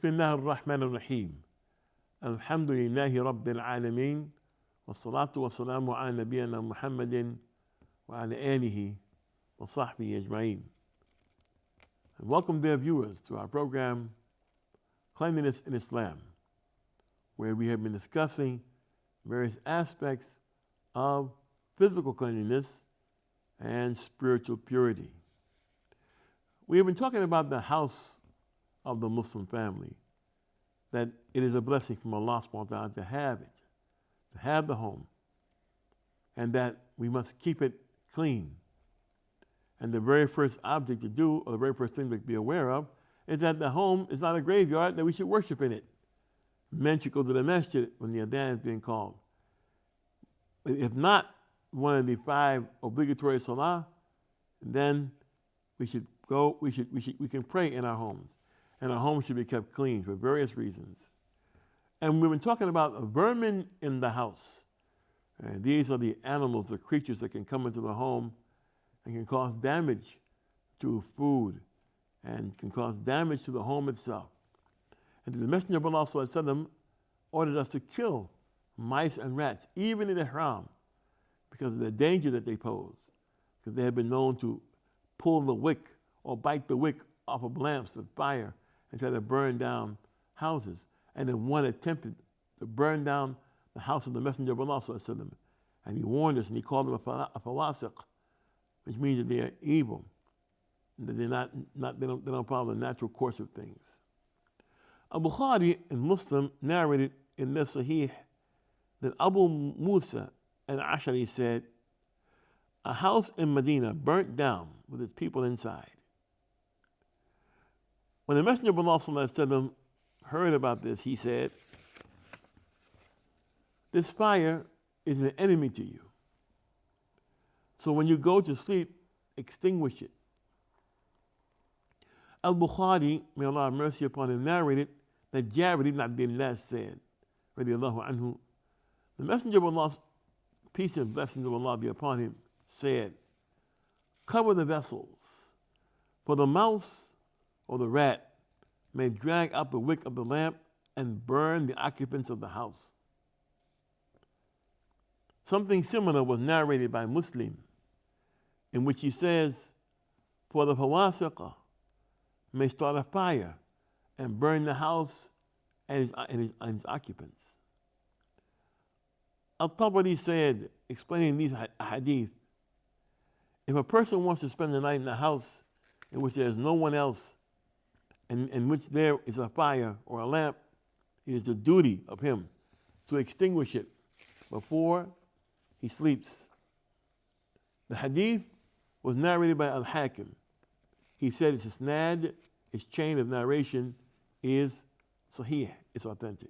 بسم الله الرحمن الرحيم الحمد لله رب العالمين والصلاة والسلام على نبينا محمد وعلى آله وصحبه أجمعين. And welcome, dear viewers, to our program Cleanliness in Islam, where we have been discussing various aspects of physical cleanliness and spiritual purity. We have been talking about the house of the Muslim family, that it is a blessing from Allah subhanahu wa ta'ala to have it, to have the home, and that we must keep it clean. And the very first object to do, or the very first thing to be aware of, is that the home is not a graveyard, that we should worship in it. Men should go to the masjid when the adhan is being called. If not one of the 5 obligatory salah, then we can pray in our homes. And our homes should be kept clean for various reasons. And we've been talking about vermin in the house. And these are the animals, the creatures that can come into the home and can cause damage to food and can cause damage to the home itself. And the Messenger of Allah sallallahu alaihi wasallam ordered us to kill mice and rats, even in ihram, because of the danger that they pose. Because they have been known to pull the wick or bite the wick off of lamps of fire and try to burn down houses. And then one attempted to burn down the house of the Messenger of Allah sallallahu alaihi wasallam. And he warned us and he called them a fawasiq, which means that they are evil, and that they don't follow the natural course of things. Al-Bukhari and Muslim narrated in their Sahih that Abu Musa al-Ashari said, a house in Medina burnt down with its people inside. When the Messenger of Allah sallallahu alaihi wasallam heard about this, he said, this fire is an enemy to you. So when you go to sleep, extinguish it. Al-Bukhari, may Allah have mercy upon him, narrated that Jabir ibn Abdullah said, radiallahu anhu, the Messenger of Allah, peace and blessings of Allah be upon him, said, cover the vessels, for the mouse or the rat may drag out the wick of the lamp and burn the occupants of the house. Something similar was narrated by Muslim, in which he says, for the fawasiqa may start a fire and burn the house and its occupants. Al-Tabari said, explaining these hadith, if a person wants to spend the night in a house in which there is no one else, and in which there is a fire or a lamp, it is the duty of him to extinguish it before he sleeps. The hadith was narrated by Al-Hakim. He said its isnad, its chain of narration, is sahih, it's authentic.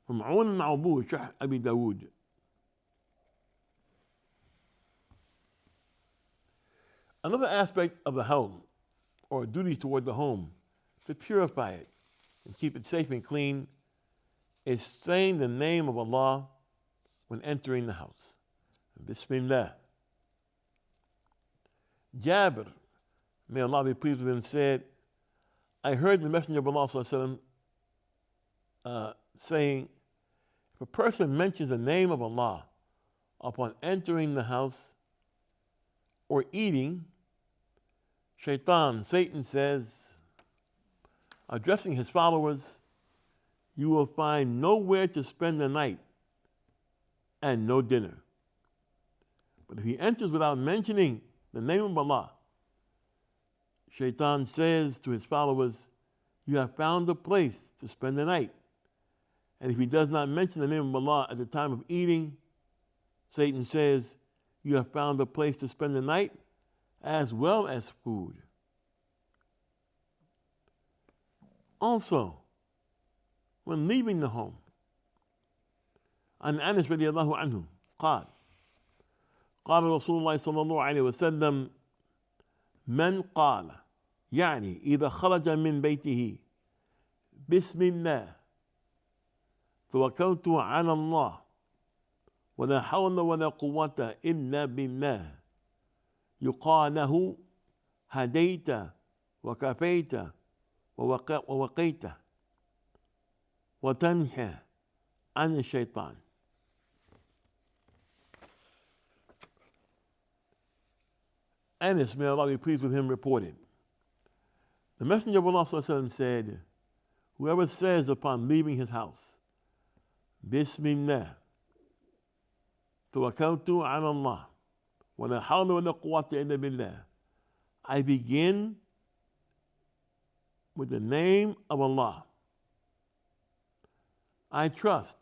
From Aun al-Ma'bud, Sharh Abi Dawood. Another aspect of the home, or duties toward the home, to purify it and keep it safe and clean, is saying the name of Allah when entering the house. Bismillah. Jabir, may Allah be pleased with him, said, I heard the Messenger of Allah sallallahu alaihi wasallam saying, if a person mentions the name of Allah upon entering the house or eating, Satan says, addressing his followers, you will find nowhere to spend the night and no dinner. But if he enters without mentioning the name of Allah, Shaitan says to his followers, you have found a place to spend the night. And if he does not mention the name of Allah at the time of eating, Satan says, you have found a place to spend the night as well as food. Also, when leaving the home, عن أنس رضي الله عنه قال قال رسول الله صلى الله عليه وسلم من قال يعني إذا خرج من بيته بسم الله توكلت على الله ولا حول ولا قوة إلا بالله يقال له هديت وكفيت ووقيته وتنهى عن الشيطان. Anas, may Allah be pleased with him, reported, the Messenger of Allah said, whoever says upon leaving his house, Bismillah, Tawakkaltu ala Allah, wa la hawla wa la quwwata illa billah, I begin with the name of Allah. I trust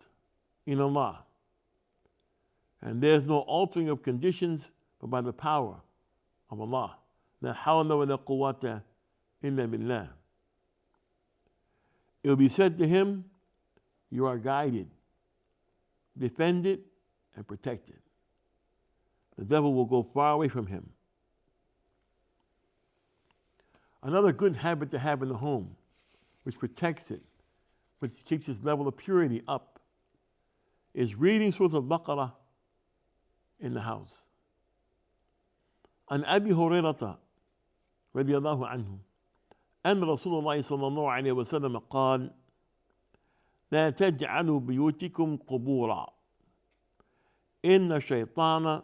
in Allah. And there's no altering of conditions but by the power of Allah. La hawla wa la quwwata illa billah. It will be said to him, you are guided, defended, and protected. The devil will go far away from him. Another good habit to have in the home, which protects it, which keeps its level of purity up, is reading Surah Al-Baqarah in the house. عن أبي هريرة رضي الله عنه أن رسول الله صلى الله عليه وسلم قال لا تجعلوا بيوتكم قبورا إن الشيطان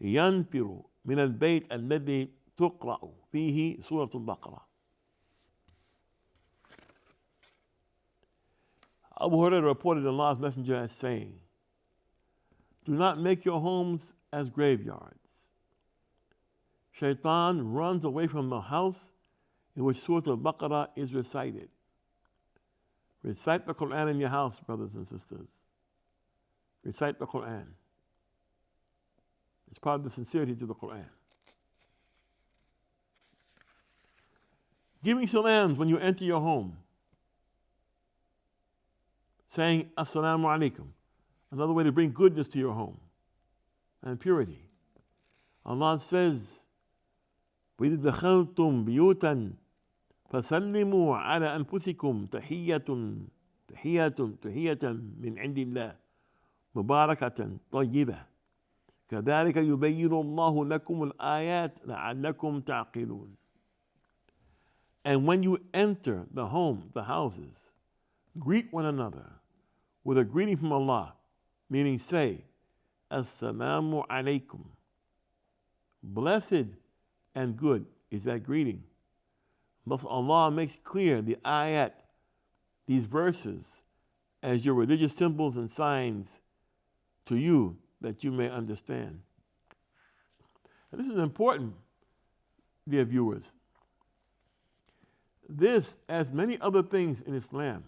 ينفر من البيت الذي تقرأ فيه سورة البقرة. Abu Hurairah reported Allah's Messenger as saying, do not make your homes as graveyards. Shaitan runs away from the house in which Surah Al-Baqarah is recited. Recite the Quran in your house, brothers and sisters. Recite the Quran. It's part of the sincerity to the Quran. Giving salams when you enter your home. Saying Assalamu alaikum. Another way to bring goodness to your home and purity. Allah says, وَإِذْ دَخَلْتُمْ بِيُوتًا فَسَلِّمُوا عَلَى أَنفُسِكُمْ تحية من عند الله مباركة طيبة كذلك يبين الله لكم الآيات لعلكم تعقلون. And when you enter the home, the houses, greet one another with a greeting from Allah, meaning say, Assalamu alaikum. Blessed and good is that greeting. Thus Allah makes clear the ayat, these verses, as your religious symbols and signs to you that you may understand. And this is important, dear viewers. This, as many other things in Islam,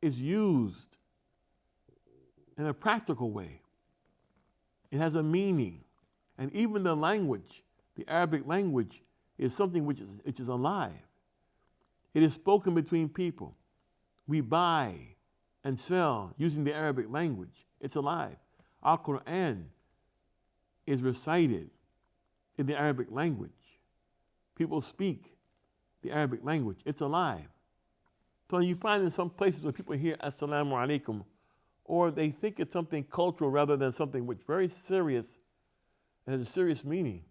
is used in a practical way. It has a meaning. And even the language, the Arabic language, is something which is alive. It is spoken between people. We buy and sell using the Arabic language. It's alive. Our Quran is recited in the Arabic language. People speak the Arabic language. It's alive. So you find in some places where people hear Assalamu alaikum, or they think it's something cultural rather than something which is very serious and has a serious meaning.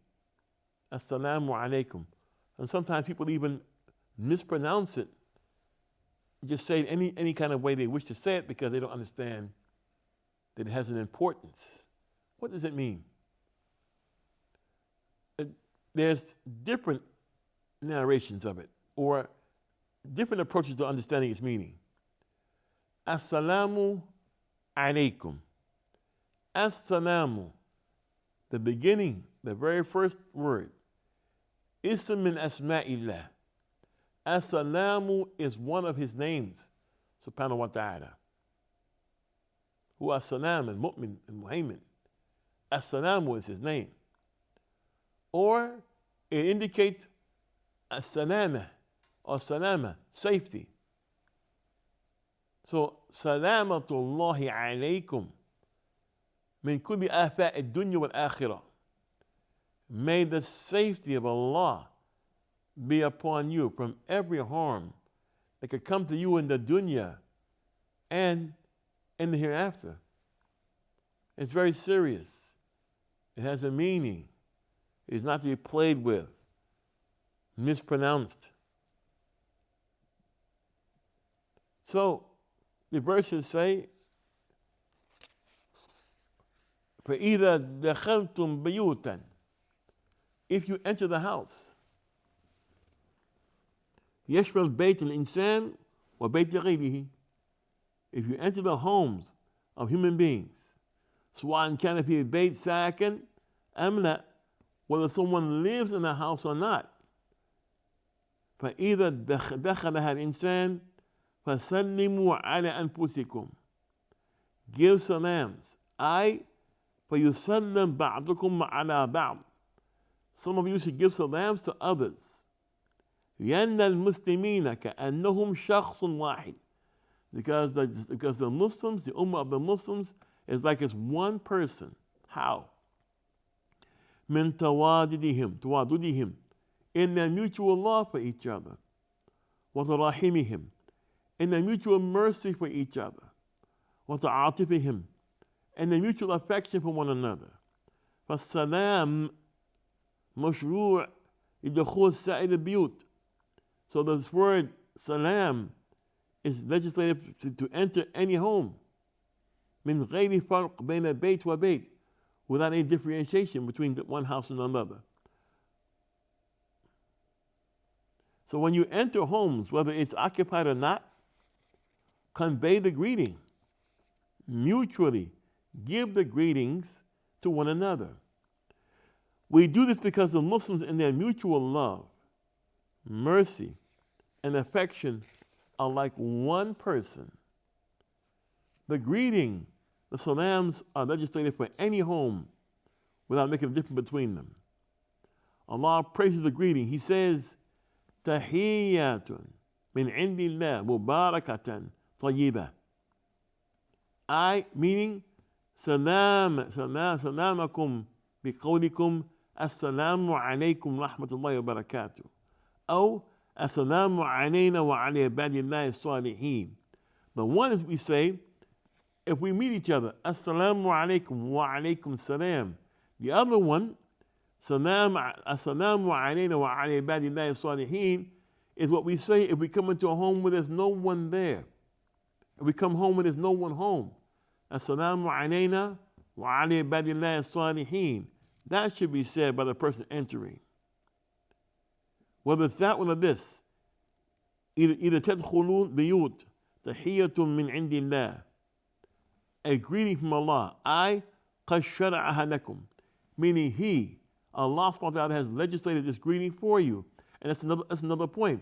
Assalamu alaikum. And sometimes people even mispronounce it, just say it any kind of way they wish to say it because they don't understand that it has an importance. What does it mean? There's different narrations of it, or different approaches to understanding its meaning. Assalamu alaikum. Assalamu, the beginning, the very first word, ism min asma'illah. Assalamu is one of his names, subhanahu wa ta'ala. Huwa as-salam, al-mu'min, al-muhaymin. As-salamu is his name. Or it indicates as-salama, or salama, safety. So, salamatullahi alaykum min kulli afa' ad-dunya wal-akhirah. May the safety of Allah be upon you from every harm that could come to you in the dunya and in the hereafter. It's very serious. It has a meaning. It is not to be played with, mispronounced. So the verses say, فَإِذَا دَخَلْتُمْ بَيُوتًا, if you enter the house, يشمل بيت الإنسان وبيت غيره, if you enter the homes of human beings, سواء كان في بيت ساكن أم لا, whether someone lives in the house or not, فإذا دخلها الإنسان فسلموا على أنفسكم, give salams. فيسلم بعضكم على بعض, some of you should give salams to others. لأن المسلمين كأنهم شخص واحد, because the Muslims, the ummah of the Muslims, is like it's one person. How? من تواضدهم, in their mutual love for each other, وتراحمهم, in their mutual mercy for each other, وتعاطفهم, and their mutual affection for one another. فالسلام مشروع لدخول سائر البيوت. So this word salam is legislated to enter any home. من غير فرق بين بيت وبيت, without any differentiation between one house and another. So when you enter homes, whether it's occupied or not, convey the greeting. Mutually give the greetings to one another. We do this because the Muslims, in their mutual love, mercy, and affection, are like one person. The greeting, the salams, are legislated for any home without making a difference between them. Allah praises the greeting. He says, Tahiyyatun min indillah mubarakatan tayyibah. Meaning, salamakum biqawlikum assalamu alaykum rahmatullahi wa barakatuh. أو السلام علينا وعلى عباد الله الصالحين. The one is we say, if we meet each other, assalamu alaykum wa alaykum salam. The other one, assalamu alayna wa ala ibadillahi salihin, is what we say if we come into a home where there's no one there. If we come home where there's no one home, assalamu alayna wa ala ibadillahi salihin. That should be said by the person entering. Whether it's that one or this, either تدخلون بيوت تحية من عند الله, a greeting from Allah, قد شرعها لكم, meaning He, Allah subhanahu wa ta'ala, has legislated this greeting for you. And that's another point.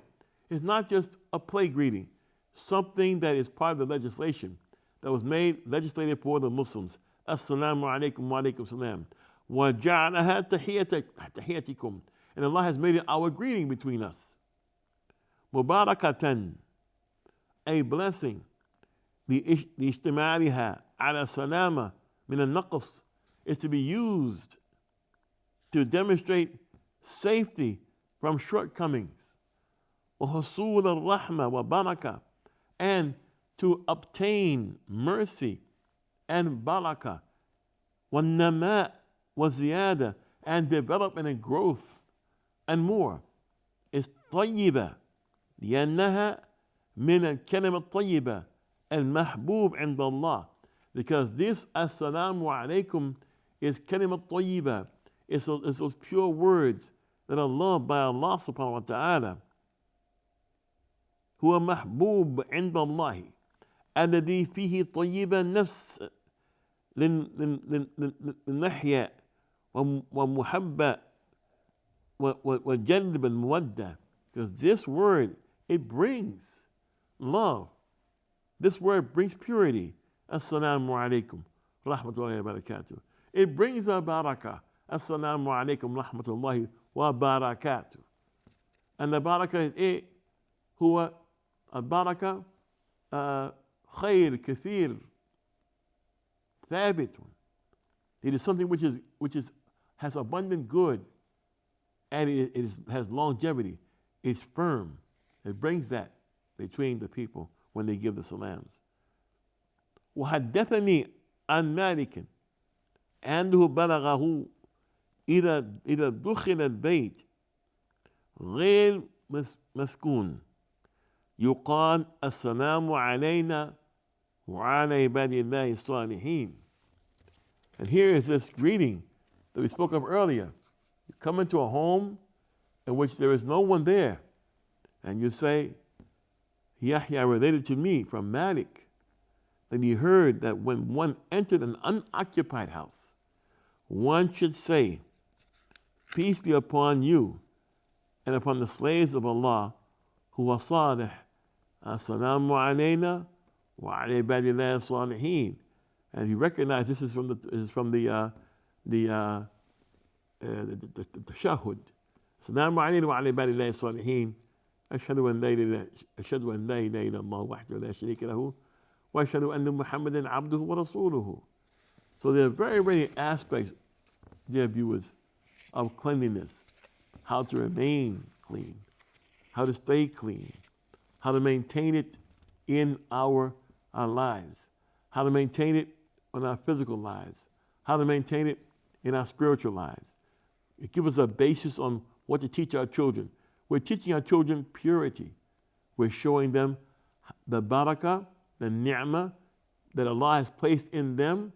It's not just a play greeting, something that is part of the legislation that was legislated for the Muslims. Assalamu alaikum wa alaikum salam. وَجَعَلَهَا تَحِيَّتِكُمْ, and Allah has made it our greeting between us. Mubarakatan, a blessing. لِإِجْتِمَاعِهَا عَلَى سَلَامَةٍ مِنَ النَّقْصِ, is to be used to demonstrate safety from shortcomings. وَحُصُولَ الرَّحْمَةِ وَبَرَكَةٍ, and to obtain mercy and barakah. وَالنَّمَاء وَزِيَادَةٍ, and development and growth and more, is طيبة لأنها من الكلمة الطيبة المحبوب عند الله, because this assalamu alaikum is كلمة طيبة. It's those pure words that are loved by Allah subhanahu wa ta'ala. هو محبوب عند الله الذي فيه طيب النفس للنحيا ومحبة وجلب المودة, because this word, it brings love. This word brings purity. Assalamu alaikum rahmatullahi wa barakatuh. It brings a barakah. Assalamu alaikum rahmatullahi wa barakatuh. And the barakah is هو البركة خير كثير ثابت. It is something which has abundant good, and it has longevity. It's firm. It brings that between the people when they give the salams. وحدثني عن مالك أنه بلغه إذا دخل البيت غير مسكون يقال السلام علينا وعلى عباد الله الصالحين. And here is this greeting that we spoke of earlier. You come into a home in which there is no one there, and you say, Yahya related to me from Malik that he heard that when one entered an unoccupied house, one should say, peace be upon you and upon the slaves of Allah who are salih. Assalamu alayna wa ala ibadillah salihin. And you recognize this is from the tashahhud. Assalamu alayna wa ala ibadillah salihin. أشهد أن لا إله إلا الله وحده لا شريك له وأشهد أن محمدا عبده ورسوله. So there are very many aspects, dear viewers, of cleanliness. How to remain clean, how to stay clean, how to maintain it in our lives, how to maintain it in our physical lives, how to maintain it in our spiritual lives. It gives us a basis on what to teach our children. We're teaching our children purity. We're showing them the barakah, the ni'mah that Allah has placed in them,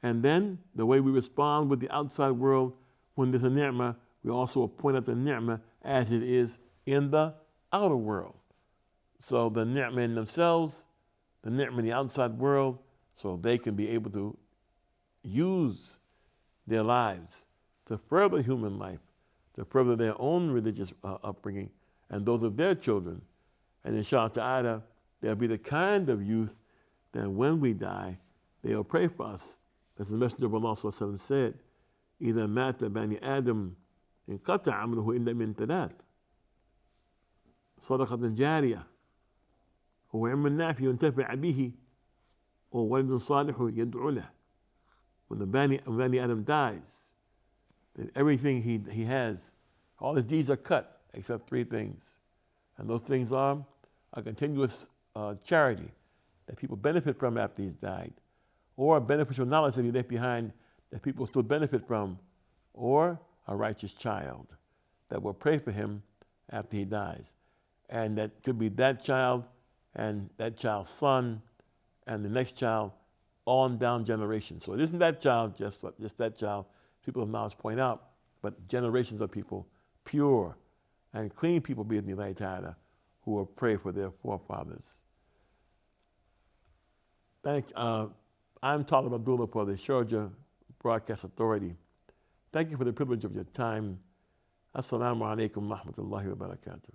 and then the way we respond with the outside world when there's a ni'mah, we also point out the ni'mah as it is in the outer world. So the ni'mah in themselves, the ni'mah in the outside world, so they can be able to use their lives to further human life, to further their own religious upbringing and those of their children. And inshallah ta'ala, they'll be the kind of youth that when we die, they'll pray for us. As the Messenger of Allah said, إِذَا مَاتَ بَنِي آدَمْ انقطع عمله إلا من ثلاث صدقة جارية وعلم نافع ينتفع به وولد صالح يدعو له. When the Bani Adam dies, then everything he has, all his deeds are cut except three things. And those things are a continuous charity that people benefit from after he's died, or a beneficial knowledge that he left behind that people still benefit from, or a righteous child that will pray for him after he dies. And that could be that child and that child's son and the next child on down generations. So it isn't that child, just that child, people of knowledge point out, but generations of people, pure and clean people bi'idhnillahi ta'ala, who will pray for their forefathers. I'm Talib Abdullah for the Sharjah Broadcast Authority. Thank you for the privilege of your time. Assalamu alaikum wa rahmatullahi wa barakatuh.